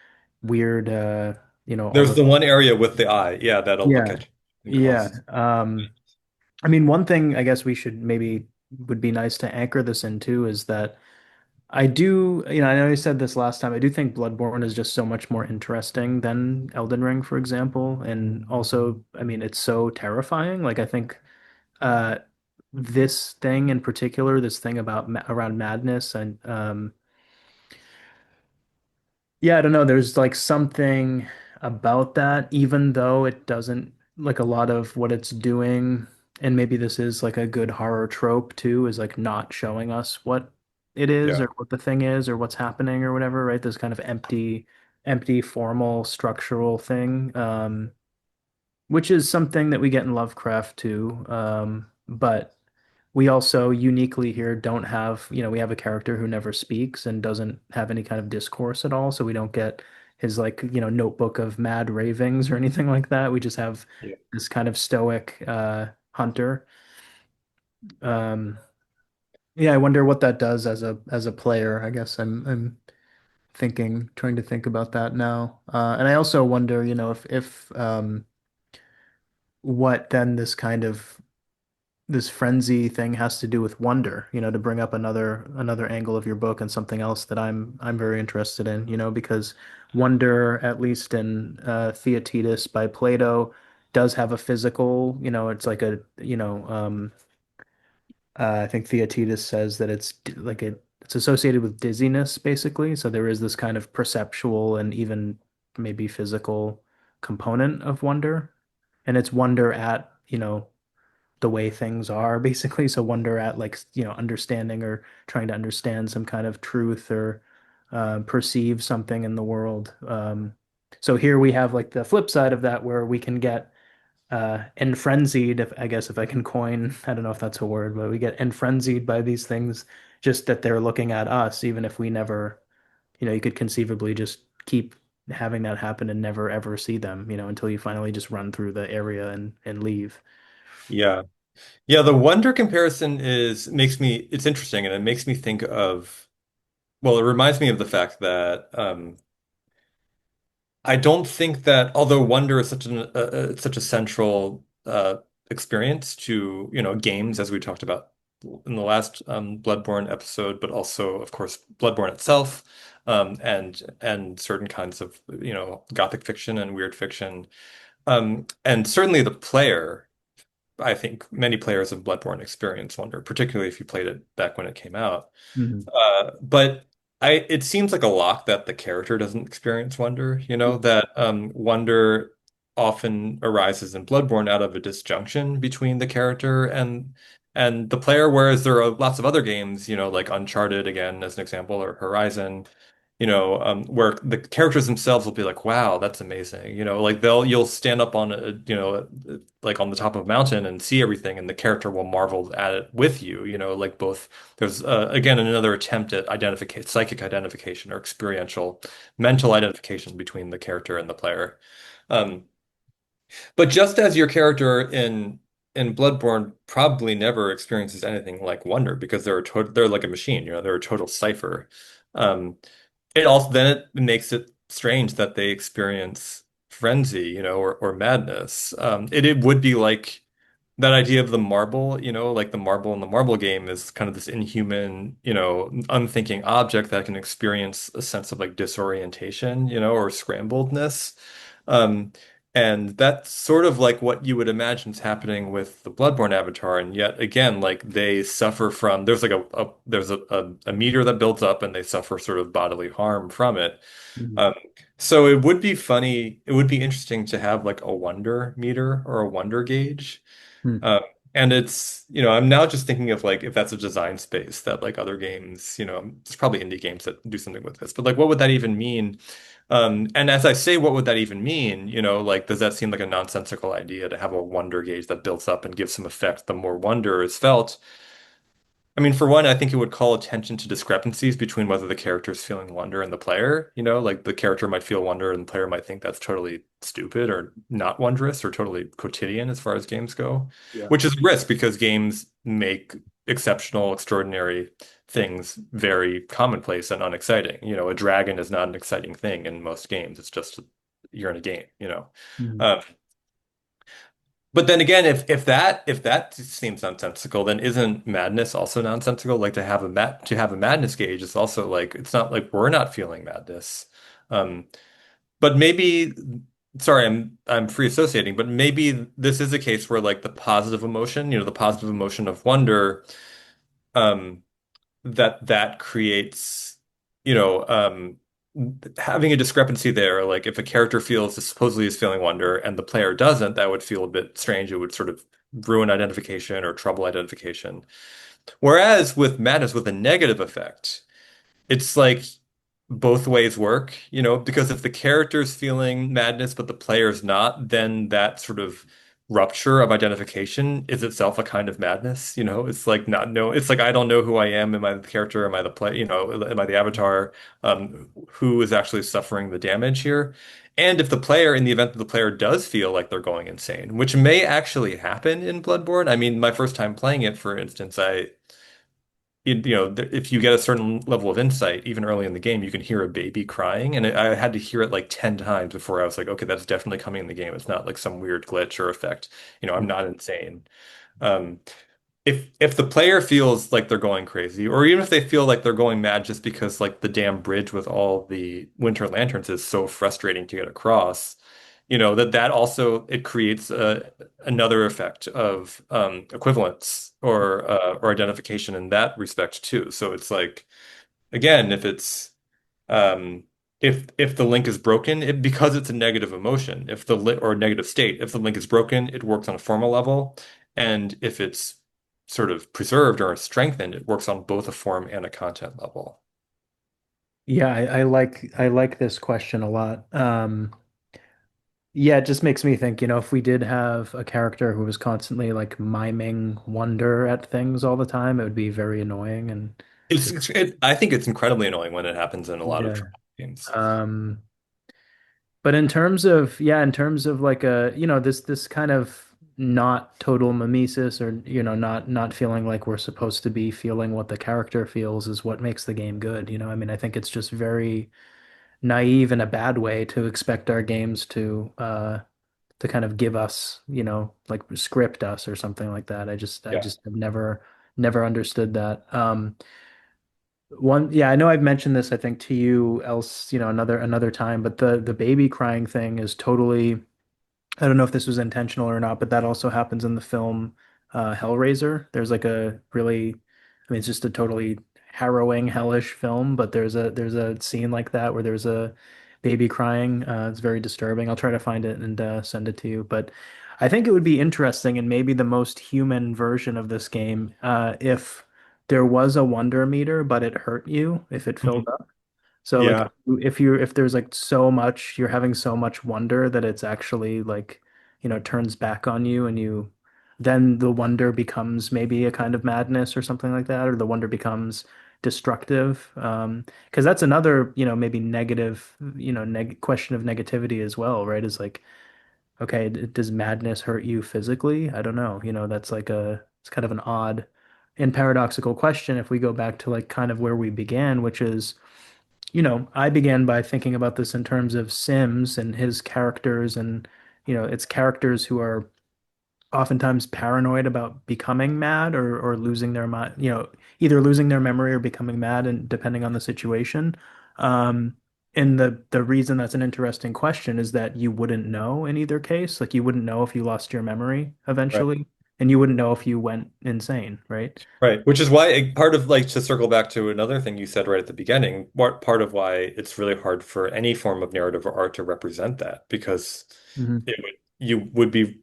[SPEAKER 2] weird, all
[SPEAKER 1] There's
[SPEAKER 2] the
[SPEAKER 1] the one area with the eye, yeah, that'll look
[SPEAKER 2] yeah,
[SPEAKER 1] at you and
[SPEAKER 2] yeah.
[SPEAKER 1] cause.
[SPEAKER 2] I mean, one thing I guess we should maybe would be nice to anchor this into is that. I do, I know you said this last time. I do think Bloodborne is just so much more interesting than Elden Ring, for example. And also, I mean, it's so terrifying. Like, I think uh, this thing in particular, this thing about ma around madness, and yeah, I don't know. There's like something about that, even though it doesn't like a lot of what it's doing, and maybe this is like a good horror trope too, is like not showing us what it is
[SPEAKER 1] Yeah.
[SPEAKER 2] or what the thing is or what's happening or whatever, right? This kind of empty, formal, structural thing, which is something that we get in Lovecraft too. But we also uniquely here don't have, we have a character who never speaks and doesn't have any kind of discourse at all. So we don't get his like, notebook of mad ravings or anything like that. We just have
[SPEAKER 1] Yeah.
[SPEAKER 2] this kind of stoic hunter. Um, yeah, I wonder what that does as a player. I guess I'm trying to think about that now. And I also wonder, if what then this frenzy thing has to do with wonder, to bring up another angle of your book and something else that I'm very interested in, because wonder, at least in Theaetetus by Plato, does have a physical, it's like I think Theaetetus says that it's associated with dizziness, basically. So there is this kind of perceptual and even maybe physical component of wonder. And it's wonder at, the way things are basically. So wonder at like, understanding or trying to understand some kind of truth or perceive something in the world. So here we have like the flip side of that where we can get enfrenzied, if I guess if I can coin, I don't know if that's a word, but we get enfrenzied by these things just that they're looking at us, even if we never, you could conceivably just keep having that happen and never ever see them, until you finally just run through the area and leave.
[SPEAKER 1] Yeah. Yeah, the wonder comparison is makes me it's interesting and it makes me think of well, it reminds me of the fact that I don't think that although wonder is such a central experience to, you know, games as we talked about in the last Bloodborne episode, but also of course Bloodborne itself and certain kinds of, you know, gothic fiction and weird fiction. And certainly the player I think many players of Bloodborne experience wonder, particularly if you played it back when it came out.
[SPEAKER 2] Mhm.
[SPEAKER 1] But it seems like a lock that the character doesn't experience wonder, you know, that wonder often arises in Bloodborne out of a disjunction between the character and the player, whereas there are lots of other games, you know, like Uncharted again as an example, or Horizon, you know, where the characters themselves will be like, wow, that's amazing. You know, like you'll stand up on a, you know, like on the top of a mountain and see everything, and the character will marvel at it with you, you know, like both there's again another attempt at identification, psychic identification or experiential mental identification between the character and the player. Um, but just as your character in Bloodborne probably never experiences anything like wonder because they're like a machine, you know, they're a total cipher. Um, it also then it makes it strange that they experience frenzy, you know, or madness. It would be like that idea of the marble, you know, like the marble in the marble game is kind of this inhuman, you know, unthinking object that can experience a sense of like disorientation, you know, or scrambledness. Um, and that's sort of like what you would imagine is happening with the Bloodborne avatar. And yet again, like they suffer from, there's like there's a meter that builds up and they suffer sort of bodily harm from it.
[SPEAKER 2] Mhm.
[SPEAKER 1] Um, so it would be funny, it would be interesting to have like a wonder meter or a wonder gauge.
[SPEAKER 2] Hmm.
[SPEAKER 1] Um, and it's, you know, I'm now just thinking of like if that's a design space that like other games, you know, there's probably indie games that do something with this, but like what would that even mean? And as I say, what would that even mean? You know, like does that seem like a nonsensical idea to have a wonder gauge that builds up and gives some effect the more wonder is felt? I mean, for one, I think it would call attention to discrepancies between whether the character is feeling wonder and the player. You know, like the character might feel wonder and the player might think that's totally stupid or not wondrous or totally quotidian as far as games go,
[SPEAKER 2] Yeah.
[SPEAKER 1] which is a risk because games make exceptional, extraordinary things very commonplace and unexciting. You know, a dragon is not an exciting thing in most games. It's just you're in a game, you know.
[SPEAKER 2] Mhm.
[SPEAKER 1] Um, but then again, if that seems nonsensical, then isn't madness also nonsensical? Like to have a madness gauge is also like it's not like we're not feeling madness. Um, but maybe sorry, I'm free associating, but maybe this is a case where like the positive emotion, you know, the positive emotion of wonder, um, that creates, you know, having a discrepancy there. Like if a character feels supposedly is feeling wonder and the player doesn't, that would feel a bit strange. It would sort of ruin identification or trouble identification. Whereas with madness with a negative effect, it's like both ways work, you know, because if the character's feeling madness but the player's not, then that sort of rupture of identification is itself a kind of madness, you know. It's like not know, it's like I don't know who I am. Am I the character? Am I the play, you know, am I the avatar? Who is actually suffering the damage here? And if the player, in the event that the player does feel like they're going insane, which may actually happen in Bloodborne. I mean, my first time playing it, for instance, you know, if you get a certain level of insight, even early in the game, you can hear a baby crying. And I had to hear it like 10 times before I was like, okay, that's definitely coming in the game. It's not like some weird glitch or effect. You know, I'm not insane. Um, if the player feels like they're going crazy, or even if they feel like they're going mad just because like the damn bridge with all the winter lanterns is so frustrating to get across, you know, that also it creates another effect of equivalence or identification in that respect too. So it's like again, if it's um, if the link is broken, because it's a negative emotion, if the li or negative state, if the link is broken, it works on a formal level, and if it's sort of preserved or strengthened, it works on both a form and a content level.
[SPEAKER 2] Yeah, I like this question a lot. Yeah, it just makes me think, if we did have a character who was constantly like miming wonder at things all the time, it would be very annoying and
[SPEAKER 1] I think it's incredibly annoying when it happens in a lot of
[SPEAKER 2] yeah.
[SPEAKER 1] AAA games.
[SPEAKER 2] Um, but in terms of like this kind of not total mimesis or not feeling like we're supposed to be feeling what the character feels is what makes the game good. I mean, I think it's just very naive in a bad way to expect our games to kind of give us, like script us or something like that. I
[SPEAKER 1] Yeah.
[SPEAKER 2] just have never understood that. Yeah, I know I've mentioned this, I think, to you else, another time, but the baby crying thing is totally, I don't know if this was intentional or not, but that also happens in the film Hellraiser. There's like a really, I mean, it's just a totally harrowing, hellish film, but there's a scene like that where there's a baby crying. It's very disturbing. I'll try to find it and send it to you. But I think it would be interesting and maybe the most human version of this game if there was a wonder meter, but it hurt you if it filled
[SPEAKER 1] Mhm.
[SPEAKER 2] up. So like
[SPEAKER 1] Yeah.
[SPEAKER 2] if there's like so much you're having so much wonder that it's actually like turns back on you and you then the wonder becomes maybe a kind of madness or something like that, or the wonder becomes destructive, because that's another maybe negative question of negativity as well, right? Is like, okay, does madness hurt you physically? I don't know, that's like it's kind of an odd and paradoxical question if we go back to like kind of where we began, which is I began by thinking about this in terms of Sims and his characters, and it's characters who are oftentimes paranoid about becoming mad or losing their mind, either losing their memory or becoming mad, and depending on the situation. Um, and the reason that's an interesting question is that you wouldn't know in either case. Like you wouldn't know if you lost your memory
[SPEAKER 1] Right.
[SPEAKER 2] eventually, and you wouldn't know if you went insane, right?
[SPEAKER 1] Right. Which is why part of like to circle back to another thing you said right at the beginning, part of why it's really hard for any form of narrative or art to represent that because
[SPEAKER 2] Mhm.
[SPEAKER 1] you would be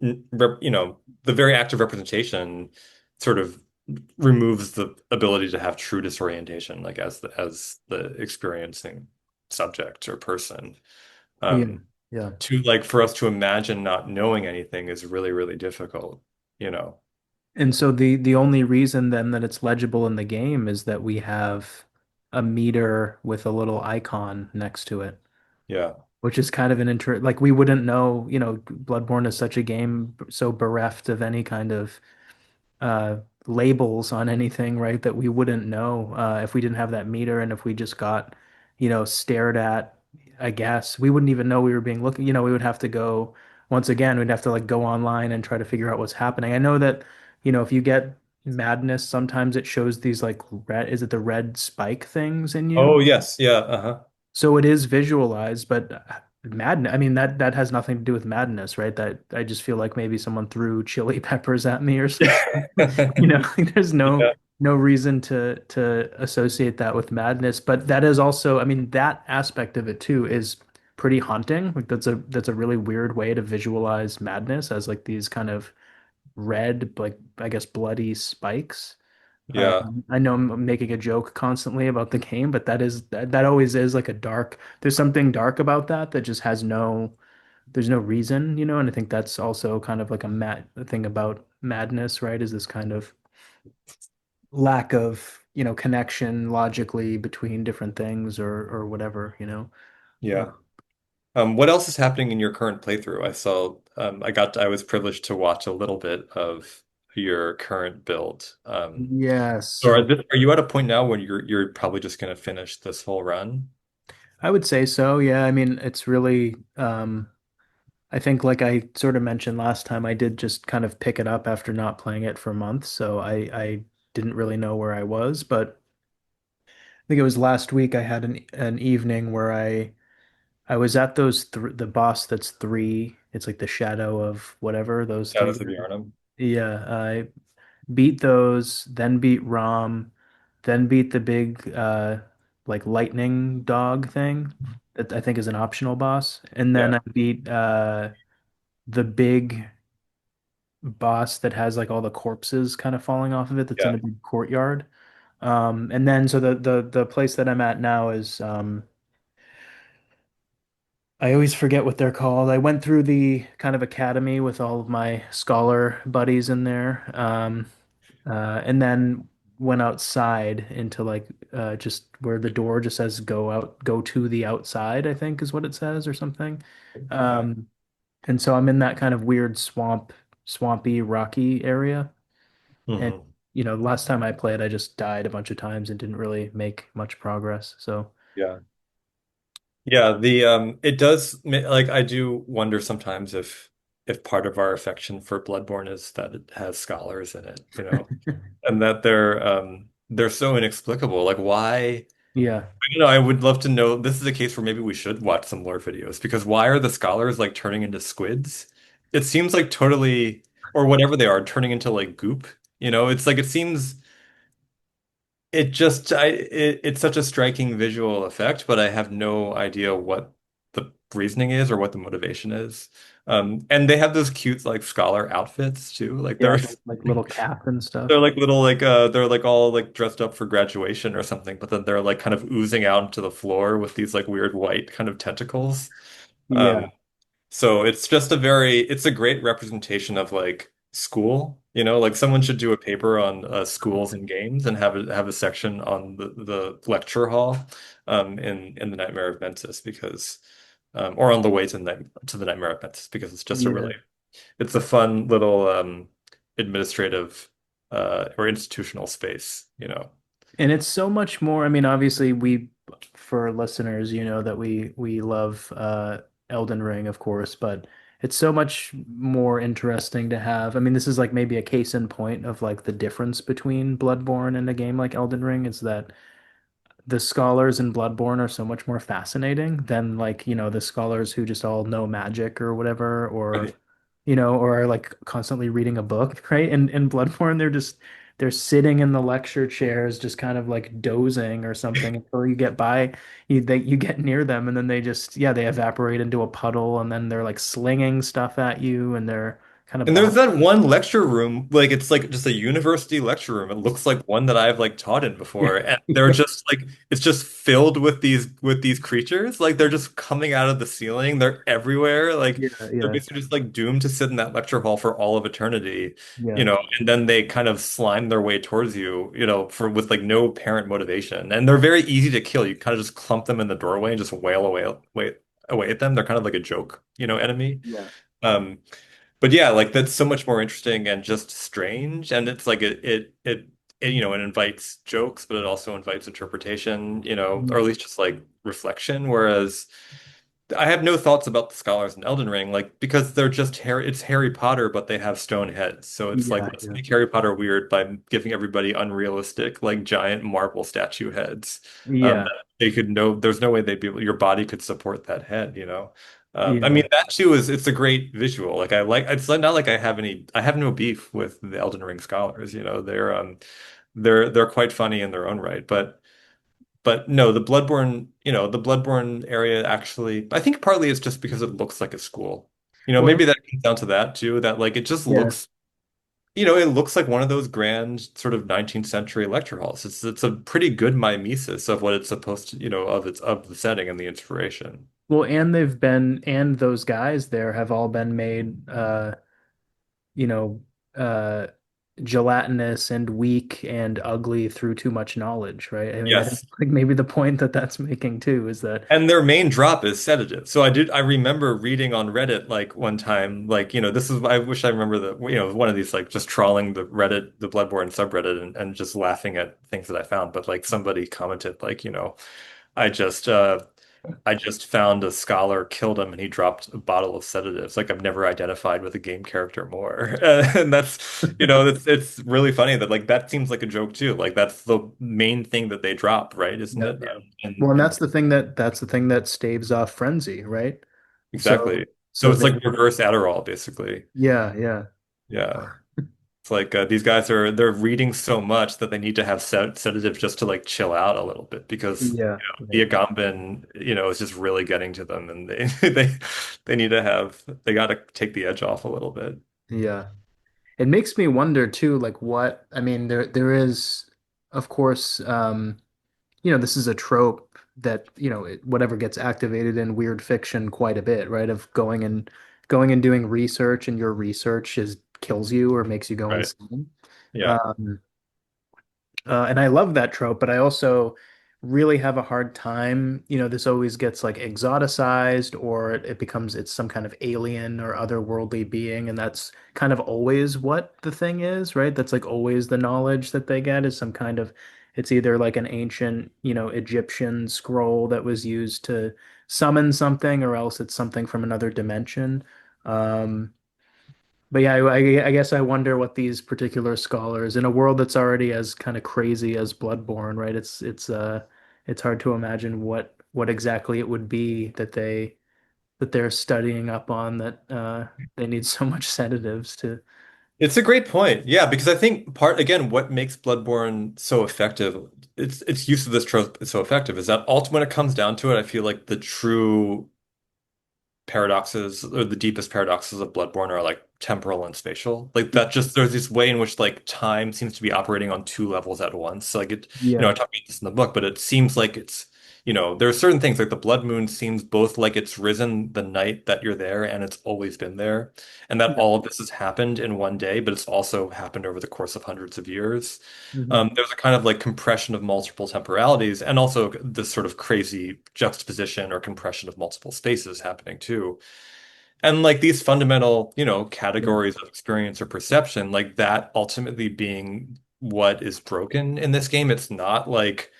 [SPEAKER 1] you know, the very act of representation sort of removes the ability to have true disorientation, like as the experiencing subject or person.
[SPEAKER 2] Yeah.
[SPEAKER 1] Um,
[SPEAKER 2] Yeah.
[SPEAKER 1] to like for us to imagine not knowing anything is really, really difficult, you know.
[SPEAKER 2] And so the only reason then that it's legible in the game is that we have a meter with a little icon next to it,
[SPEAKER 1] Yeah.
[SPEAKER 2] which is kind of an like we wouldn't know, Bloodborne is such a game so bereft of any kind of uh labels on anything, right? That we wouldn't know if we didn't have that meter and if we just got, stared at, I guess. We wouldn't even know we were being looked, we would have to go once again, we'd have to like go online and try to figure out what's happening. I know that, if you get madness, sometimes it shows these like red, is it the red spike things in you?
[SPEAKER 1] Oh, yes. Yeah. Uh-huh.
[SPEAKER 2] So it is visualized, but madness, I mean that has nothing to do with madness, right? That I just feel like maybe someone threw chili peppers at me or something. Like there's
[SPEAKER 1] Yeah.
[SPEAKER 2] no reason to associate that with madness, but that is also, I mean, that aspect of it too is pretty haunting. Like that's a really weird way to visualize madness as like these kind of red, like I guess bloody spikes.
[SPEAKER 1] Yeah.
[SPEAKER 2] I know I'm making a joke constantly about the game, but that always is like a dark. There's something dark about that that just has there's no reason, and I think that's also kind of like a mad thing about madness, right? Is this kind of lack of, connection logically between different things or whatever. Uh,
[SPEAKER 1] Yeah. What else is happening in your current playthrough? I saw, I was privileged to watch a little bit of your current build.
[SPEAKER 2] yeah,
[SPEAKER 1] So
[SPEAKER 2] so
[SPEAKER 1] are you at a point now when you're probably just going to finish this whole run?
[SPEAKER 2] I would say so. Yeah, I mean, it's really I think like I sort of mentioned last time, I did just kind of pick it up after not playing it for months, so I didn't really know where I was, but I think it was last week I had an evening where I was at those th the boss that's three, it's like the shadow of whatever, those three
[SPEAKER 1] Shadows of
[SPEAKER 2] guys.
[SPEAKER 1] Yharnam.
[SPEAKER 2] Yeah, I beat those, then beat Rom, then beat the big like lightning dog thing that I think is an optional boss, and then
[SPEAKER 1] Yeah.
[SPEAKER 2] I beat the big boss that has like all the corpses kind of falling off of it that's in
[SPEAKER 1] Yeah.
[SPEAKER 2] a big courtyard. And then so the place that I'm at now is I always forget what they're called. I went through the kind of academy with all of my scholar buddies in there. And then went outside into like just where the door just says go to the outside, I think is what it says or something.
[SPEAKER 1] Yeah.
[SPEAKER 2] Um, and so I'm in that kind of weird swampy, rocky area. And
[SPEAKER 1] Hmm.
[SPEAKER 2] last time I played, I just died a bunch of times and didn't really make much progress. So
[SPEAKER 1] Yeah. Yeah, it does like I do wonder sometimes if part of our affection for Bloodborne is that it has scholars in it, and that they're so inexplicable. Like why?
[SPEAKER 2] yeah,
[SPEAKER 1] I would love to know. This is a case where maybe we should watch some lore videos because why are the scholars like turning into squids? It seems like totally, or whatever they are, turning into like goop. It's like it seems it's such a striking visual effect, but I have no idea what the reasoning is or what the motivation is. And they have those cute like scholar outfits too. Like
[SPEAKER 2] yeah,
[SPEAKER 1] they're
[SPEAKER 2] like little cap and stuff.
[SPEAKER 1] they're like little like they're like all like dressed up for graduation or something, but then they're like kind of oozing out into the floor with these like weird white kind of tentacles. Um,
[SPEAKER 2] Yeah.
[SPEAKER 1] so it's a great representation of like school, like someone should do a paper on schools and games and have a section on the lecture hall in the Nightmare of Mentis because or on the way to the Nightmare of Mentis because it's just
[SPEAKER 2] Yeah.
[SPEAKER 1] it's a fun little administrative or institutional space.
[SPEAKER 2] And it's so much more. I mean, obviously, for listeners, that we love Elden Ring, of course, but it's so much more interesting to have. I mean, this is like maybe a case in point of like the difference between Bloodborne and a game like Elden Ring is that the scholars in Bloodborne are so much more fascinating than like, the scholars who just all know magic or whatever, or
[SPEAKER 1] Right.
[SPEAKER 2] or are like constantly reading a book, right? And in Bloodborne, they're sitting in the lecture chairs, just kind of like dozing or something until you get by, you get near them, and then they just, yeah, they evaporate into a puddle, and then they're like slinging stuff at you, and they're kind of
[SPEAKER 1] And there's
[SPEAKER 2] bomb.
[SPEAKER 1] that one lecture room, like it's like just a university lecture room. It looks like one that I've like taught in before. And they're just like it's just filled with these creatures. Like they're just coming out of the ceiling. They're everywhere. Like
[SPEAKER 2] Yeah,
[SPEAKER 1] they're
[SPEAKER 2] yeah,
[SPEAKER 1] basically just like doomed to sit in that lecture hall for all of eternity,
[SPEAKER 2] yeah,
[SPEAKER 1] and then they kind of slime their way towards you, for with like no apparent motivation. And they're very easy to kill. You kind of just clump them in the doorway and just wail away at them. They're kind of like a joke, enemy.
[SPEAKER 2] yeah,
[SPEAKER 1] Um but yeah, like that's so much more interesting and just strange. And it's like it invites jokes, but it also invites interpretation, or
[SPEAKER 2] yeah,
[SPEAKER 1] at least just like reflection. Whereas I have no thoughts about the scholars in Elden Ring, like because they're just it's Harry Potter, but they have stone heads. So it's like
[SPEAKER 2] yeah,
[SPEAKER 1] let's
[SPEAKER 2] yeah,
[SPEAKER 1] make Harry Potter weird by giving everybody unrealistic, like giant marble statue heads.
[SPEAKER 2] yeah,
[SPEAKER 1] That they could know there's no way your body could support that head. I
[SPEAKER 2] yeah,
[SPEAKER 1] mean that too is it's a great visual. Like it's not like I have no beef with the Elden Ring scholars, they're quite funny in their own right, but no, the Bloodborne area actually, I think partly it's just because it looks like a school.
[SPEAKER 2] Well,
[SPEAKER 1] Maybe that comes down to that too, that like it just
[SPEAKER 2] yeah.
[SPEAKER 1] looks, it looks like one of those grand sort of 19th century lecture halls. It's a pretty good mimesis of what it's supposed to, of the setting and the inspiration.
[SPEAKER 2] Well, and those guys there have all been made, you know, uh, gelatinous and weak and ugly through too much knowledge, right? I mean, I think
[SPEAKER 1] Yes.
[SPEAKER 2] like maybe the point that that's making too is that,
[SPEAKER 1] And their main drop is sedative. So I remember reading on Reddit like one time, like, I wish I remember one of these, like just trawling the Bloodborne subreddit and just laughing at things that I found. But like somebody commented, like, I just, uh, I just found a scholar killed him and he dropped a bottle of sedatives. Like I've never identified with a game character more. And it's really funny that like that seems like a joke too. Like that's the main thing that they drop, right? Isn't
[SPEAKER 2] yeah,
[SPEAKER 1] it?
[SPEAKER 2] yeah. Well, and
[SPEAKER 1] And
[SPEAKER 2] that's the thing that staves off frenzy, right? So,
[SPEAKER 1] exactly. So
[SPEAKER 2] so
[SPEAKER 1] it's
[SPEAKER 2] they,
[SPEAKER 1] like reverse Adderall, basically.
[SPEAKER 2] yeah, yeah,
[SPEAKER 1] Yeah. It's like these guys they're reading so much that they need to have sedative just to like chill out a little bit because
[SPEAKER 2] yeah,
[SPEAKER 1] the
[SPEAKER 2] yeah,
[SPEAKER 1] Agamben, is just really getting to them and they they got to take the edge off a little bit.
[SPEAKER 2] yeah. It makes me wonder too, like what, I mean, there is, of course, this is a trope that, whatever gets activated in weird fiction quite a bit, right? Of going and doing research and your research is kills you or makes you go
[SPEAKER 1] Right.
[SPEAKER 2] insane.
[SPEAKER 1] Yeah.
[SPEAKER 2] Um, and I love that trope, but I also really have a hard time. This always gets like exoticized or it becomes it's some kind of alien or otherworldly being, and that's kind of always what the thing is, right? That's like always the knowledge that they get is some kind of it's either like an ancient, Egyptian scroll that was used to summon something, or else it's something from another dimension. Um, but yeah, I guess I wonder what these particular scholars in a world that's already as kind of crazy as Bloodborne, right? It's hard to imagine what exactly it would be that they're studying up on that they need so much sedatives to.
[SPEAKER 1] It's a great point. Yeah, because I think again, what makes Bloodborne so effective, its use of this trope is so effective, is that ultimately when it comes down to it, I feel like the true paradoxes or the deepest paradoxes of Bloodborne are like temporal and spatial. Like that just there's this way in which like time seems to be operating on two levels at once. So, like I
[SPEAKER 2] Yeah,
[SPEAKER 1] talk about this in the book, but it seems like there are certain things like the blood moon seems both like it's risen the night that you're there and it's always been there. And that
[SPEAKER 2] yeah,
[SPEAKER 1] all of this has happened in one day, but it's also happened over the course of hundreds of years.
[SPEAKER 2] hmm,
[SPEAKER 1] There's a kind of like compression of multiple temporalities and also this sort of crazy juxtaposition or compression of multiple spaces happening too. And like these fundamental,
[SPEAKER 2] yeah,
[SPEAKER 1] categories of experience or perception, like that ultimately being what is broken in this game. It's not like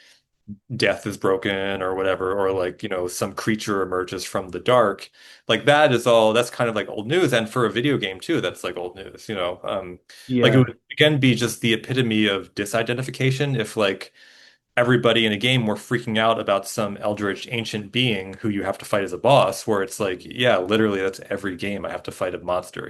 [SPEAKER 1] death is broken or whatever, or like, some creature emerges from the dark. Like that's kind of like old news. And for a video game too, that's like old news. Like it
[SPEAKER 2] yeah,
[SPEAKER 1] would again be just the epitome of disidentification if like everybody in a game were freaking out about some eldritch ancient being who you have to fight as a boss, where it's like, yeah, literally that's every game I have to fight a monster.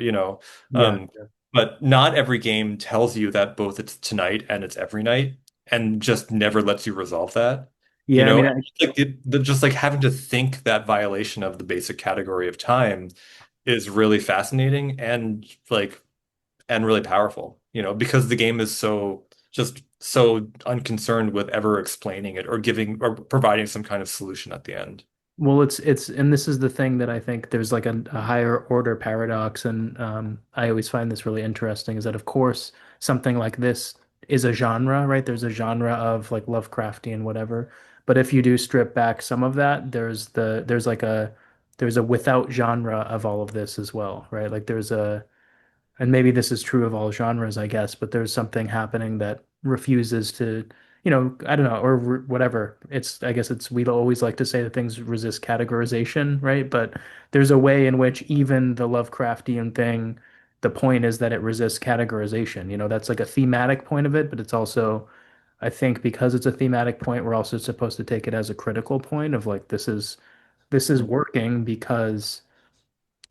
[SPEAKER 2] yeah,
[SPEAKER 1] Um, but not every game tells you that both it's tonight and it's every night and just never lets you resolve that.
[SPEAKER 2] yeah. I mean,
[SPEAKER 1] And just like just like having to think that violation of the basic category of time is really fascinating and like and really powerful, because the game is just so unconcerned with ever explaining it or giving or providing some kind of solution at the end.
[SPEAKER 2] Well, and this is the thing that I think there's like a higher order paradox, and I always find this really interesting is that of course something like this is a genre, right? There's a genre of like Lovecraftian whatever, but if you do strip back some of that, there's a without genre of all of this as well, right? Like there's a and maybe this is true of all genres, I guess, but there's something happening that refuses to, I don't know, or whatever. I guess we always like to say that things resist categorization, right? But there's a way in which even the Lovecraftian thing, the point is that it resists categorization. That's like a thematic point of it, but it's also, I think because it's a thematic point, we're also supposed to take it as a critical point of like, this is working because,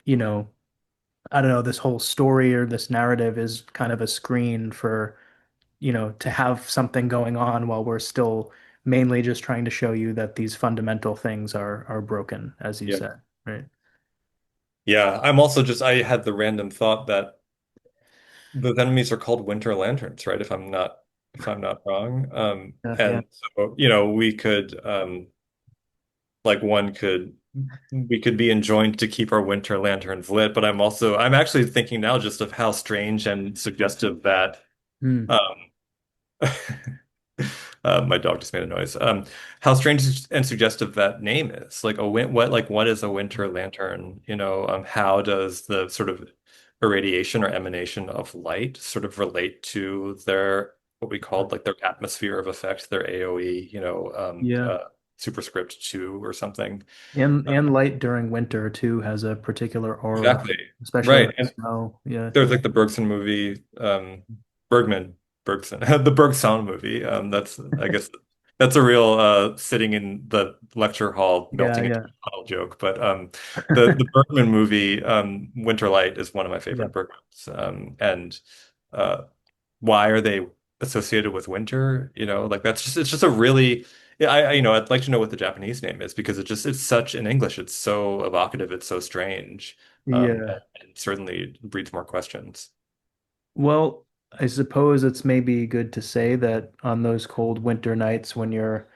[SPEAKER 2] you know, I don't know, this whole story or this narrative is kind of a screen for, to have something going on while we're still mainly just trying to show you that these fundamental things are broken, as you
[SPEAKER 1] Yeah.
[SPEAKER 2] said, right?
[SPEAKER 1] Yeah, I'm also just I had the random thought that those enemies are called winter lanterns, right? If I'm not wrong.
[SPEAKER 2] Yeah, yeah.
[SPEAKER 1] And so, we could like one could we could be enjoined to keep our winter lanterns lit, but I'm actually thinking now just of how strange and suggestive that
[SPEAKER 2] Hmm.
[SPEAKER 1] um my dog just made a noise. How strange and suggestive that name is. Like what is a winter lantern? How does the sort of irradiation or emanation of light sort of relate to their what we called like their atmosphere of effect, their AOE,
[SPEAKER 2] Yeah.
[SPEAKER 1] superscript 2 or something.
[SPEAKER 2] And light during winter too has a particular aura,
[SPEAKER 1] Exactly.
[SPEAKER 2] especially
[SPEAKER 1] Right.
[SPEAKER 2] with snow. Yeah.
[SPEAKER 1] There's like the Bergson movie, Bergman, Bergson, the Bergson movie. I guess that's a real sitting in the lecture hall
[SPEAKER 2] Yeah,
[SPEAKER 1] melting into
[SPEAKER 2] yeah.
[SPEAKER 1] a puddle joke. But the Bergman movie, Winterlight, is one of my
[SPEAKER 2] Yeah.
[SPEAKER 1] favorite Bergmans. And uh, why are they associated with winter? Like it's just a really yeah, I'd like to know what the Japanese name is because it's such in English, it's so evocative, it's so strange.
[SPEAKER 2] Yeah.
[SPEAKER 1] And certainly breeds more questions.
[SPEAKER 2] Well, I suppose it's maybe good to say that on those cold winter nights when you're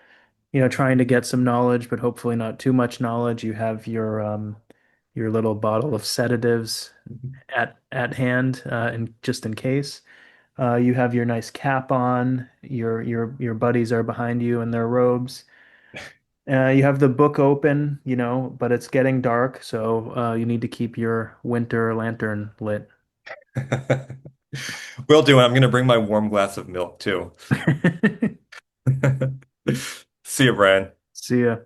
[SPEAKER 2] trying to get some knowledge, but hopefully not too much knowledge. You have your little bottle of sedatives at hand, and just in case. You have your nice cap on. Your buddies are behind you in their robes. You have the book open, but it's getting dark, so you need to keep your winter lantern lit.
[SPEAKER 1] Will do. And I'm going to bring my warm glass of milk too. See you, Brian.
[SPEAKER 2] See ya.